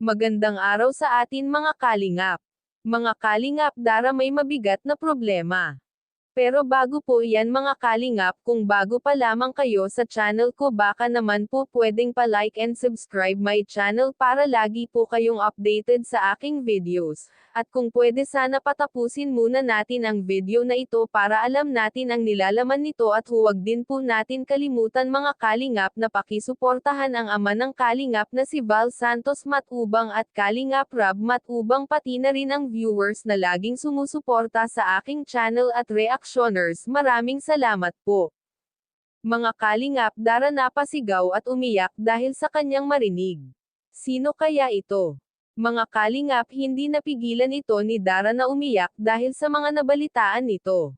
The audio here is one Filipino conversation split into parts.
Magandang araw sa atin mga kalingap. Mga kalingap, dara may mabigat na problema. Pero bago po yan mga kalingap, kung bago pa lamang kayo sa channel ko, baka naman po pwedeng pa-like and subscribe my channel para lagi po kayong updated sa aking videos. At kung pwede, sana patapusin muna natin ang video na ito para alam natin ang nilalaman nito, at huwag din po natin kalimutan mga kalingap na pakisuportahan ang ama ng kalingap na si Val Santos Matubang at Kalingap Rab Matubang, pati na rin ang viewers na laging sumusuporta sa aking channel at reactioners. Maraming salamat po. Mga kalingap, dara napasigaw at umiyak dahil sa kanyang marinig. Sino kaya ito? Mga kalingap, hindi napigilan ito ni Dara na umiyak dahil sa mga nabalitaan nito.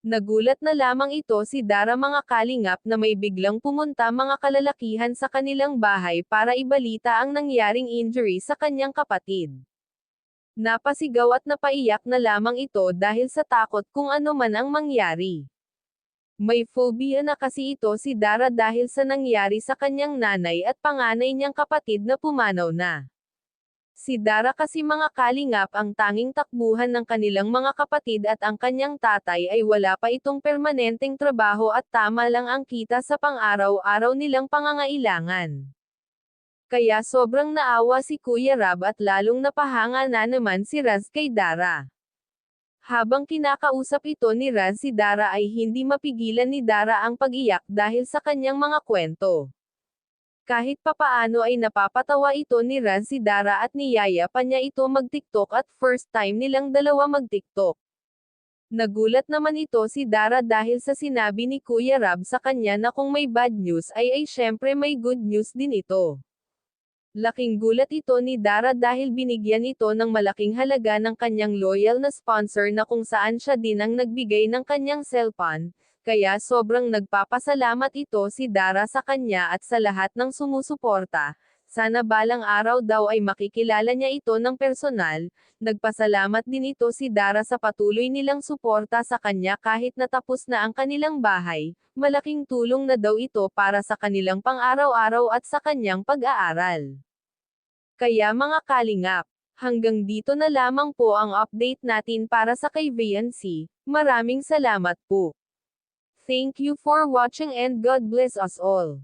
Nagulat na lamang ito si Dara mga kalingap na may biglang pumunta mga kalalakihan sa kanilang bahay para ibalita ang nangyaring injury sa kanyang kapatid. Napasigaw at napaiyak na lamang ito dahil sa takot kung ano man ang mangyari. May phobia na kasi ito si Dara dahil sa nangyari sa kanyang nanay at panganay niyang kapatid na pumanaw na. Si Dara kasi mga kalingap, ang tanging takbuhan ng kanilang mga kapatid at ang kanyang tatay ay wala pa itong permanenteng trabaho at tama lang ang kita sa pang-araw-araw nilang pangangailangan. Kaya sobrang naawa si Kuya Rab at lalong napahanga na naman si Raz kay Dara. Habang kinakausap ito ni Raz si Dara, ay hindi mapigilan ni Dara ang pag-iyak dahil sa kanyang mga kwento. Kahit papaano ay napapatawa ito ni Raz si Dara at niyaya pa niya ito mag-TikTok at first time nilang dalawa mag-TikTok. Nagulat naman ito si Dara dahil sa sinabi ni Kuya Rab sa kanya na kung may bad news ay syempre may good news din ito. Laking gulat ito ni Dara dahil binigyan ito ng malaking halaga ng kanyang loyal na sponsor na kung saan siya din ang nagbigay ng kanyang cellphone. Kaya sobrang nagpapasalamat ito si Dara sa kanya at sa lahat ng sumusuporta. Sana balang araw daw ay makikilala niya ito ng personal. Nagpasalamat din ito si Dara sa patuloy nilang suporta sa kanya kahit natapos na ang kanilang bahay. Malaking tulong na daw ito para sa kanilang pang-araw-araw at sa kanyang pag-aaral. Kaya mga kalingap, hanggang dito na lamang po ang update natin para sa kay VNC. Maraming salamat po. Thank you for watching and God bless us all.